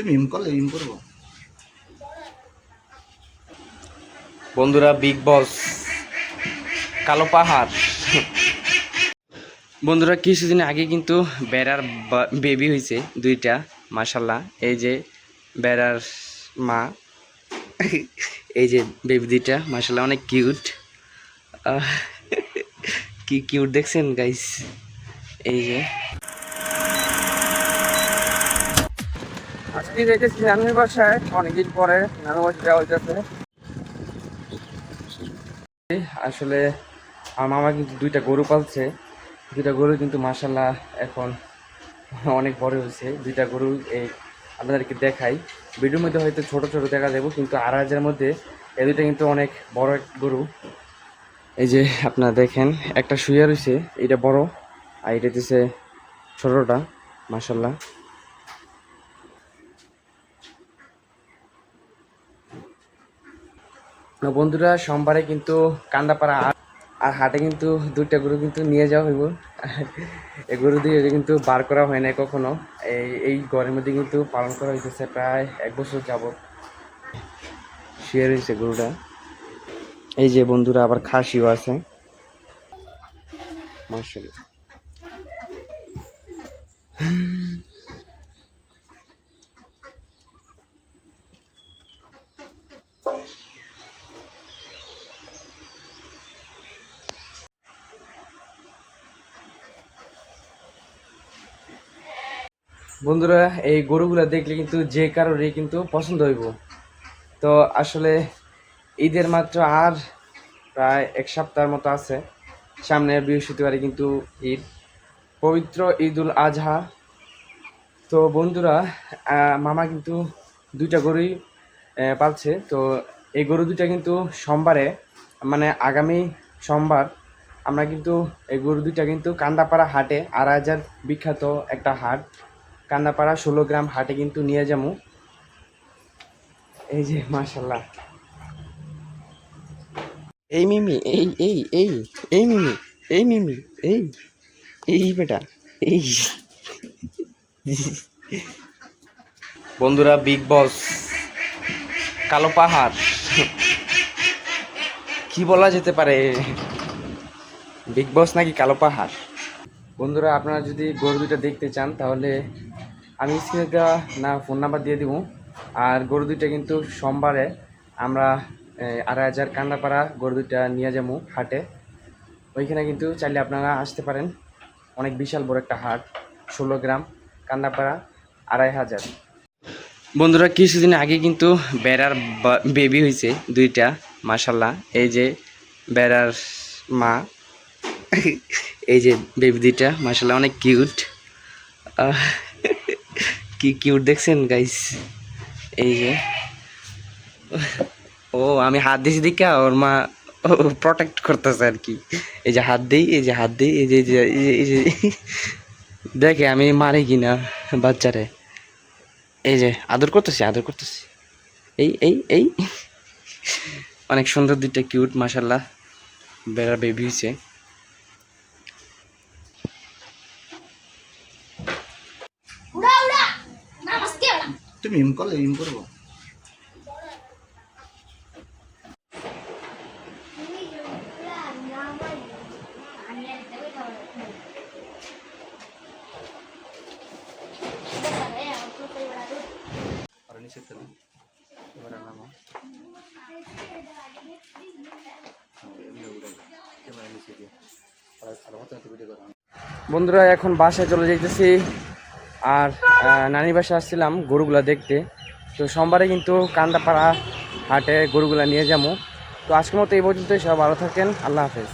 তুমি ইম করলে ইম করবো। বন্ধুরা, বিগ বস কালো পাহাড়। বন্ধুরা, কিছুদিন আগে কিন্তু বেড়ার বেবি হয়েছে দুইটা, মাশাল্লাহ। এই যে বেড়ার মা, এই যে বেবি দুইটা, মাশাল্লাহ অনেক কিউট। কি কিউট দেখছেন গাইস। এই যে আজকে যেতেছি নানুর বাসায়, অনেকদিন পরে নানুর বাসায় যাওয়া হইতেছে। আসলে আমার মামা কিন্তু দুইটা গরু পালছে, দুইটা গরু কিন্তু মাশাল্লাহ এখন অনেক বড় হয়েছে। দুইটা গরু এই আপনাদেরকে দেখাই, ভিডিওর মধ্যে হয়তো ছোট ছোট দেখা যাবো, কিন্তু আড়াইহাজারের মধ্যে এই দুইটা কিন্তু অনেক বড় এক গরু। এই যে আপনারা দেখেন, একটা শুয়ে রয়েছে, এটা বড়, আর এটা দিচ্ছে ছোটটা, মাশাল্লাহ। বন্ধুরা, সোমবারে কিন্তু কান্দাপাড়া আর হাটে কিন্তু দুইটা গরু কিন্তু নিয়ে যাওয়া হইব। এই গরু দিয়ে কিন্তু বার করা হয় না কখনো, এই ঘরের মধ্যে কিন্তু পালন করা হইতেছে প্রায় 1 বছর যাবত। শুয়ে রয়েছে গরুটা। এই যে বন্ধুরা, আবার খাসিও আছে, মাশাআল্লাহ। বন্ধুরা, এই গরুগুলা দেখলে কিন্তু যে কারোরই কিন্তু পছন্দ হইব। তো আসলে ঈদের মাত্র আর প্রায় 1 সপ্তাহের মতো আছে, সামনে বৃহস্পতিবারে কিন্তু ঈদ, পবিত্র ঈদুল আজহা। তো বন্ধুরা, মামা কিন্তু দুইটা গরুই পালছে। তো এই গরু দুইটা কিন্তু সোমবারে, মানে আগামী সোমবার, আমরা কিন্তু এই গরু দুইটা কিন্তু কান্দাপাড়া হাটে, 2,500 বিখ্যাত একটা হাট, কান্দাপাড়া 16 গ্রাম হাটে কিন্তু নিয়ে যাবো। এই যে মাশাল্লাহ, এই মিমি, এই এই এই এই মিমি, এই মিমি, এই এই বেটা, এই। বন্ধুরা, বিগ বস কালো পাহাড়, কি বলা যেতে পারে, বিগ বস নাকি কালো পাহাড়। বন্ধুরা, আপনারা যদি গরু দুইটা দেখতে চান তাহলে আমি স্ক্রিনে দেওয়া না ফোন নাম্বার দিয়ে দিব। আর গরু দুইটা কিন্তু সোমবারে আমরা 2,500 কান্দাপাড়া গরু দুইটা নিয়ে যাবো হাটে, ওইখানে কিন্তু চাইলে আপনারা আসতে পারেন। অনেক বিশাল বড় একটা হাট, 16 গ্রাম কান্দাপাড়া, 2,500। বন্ধুরা, কিছুদিন আগে কিন্তু বেড়ার বেবি হয়েছে দুইটা, মাশাল্লাহ। এই যে বেড়ার মা, এই যে বেবি দুইটা, মাশাল্লাহ অনেক কিউট। কি কিউট দেখছেন গাইস। এই যে ও, আমি হাত দিয়েছি দিকা ওর মা প্রোটেক্ট করতেছে আর কি। এই যে হাত দিই, এই যে হাত দিই, এই যে এই যে দেখে আমি মারি কিনা বাচ্চারে। এই যে আদর করতেছি, আদর করতেছি, এই এই এই অনেক সুন্দর দুইটা কিউট, মাশাল্লাহ, বেড়ার বেবি হয়েছে। তুমি ইম করলে ইম করবো। বন্ধুরা, এখন বাসায় চলে যাইতেছি, আর নানির বাসায় আসছিলাম গরুগুলা দেখতে। তো সোমবারে কিন্তু কান্দাপাড়া হাটে গরুগুলা নিয়ে যাবো। তো আজকের মতো এই পর্যন্তই, সব ভালো থাকেন, আল্লাহ হাফেজ।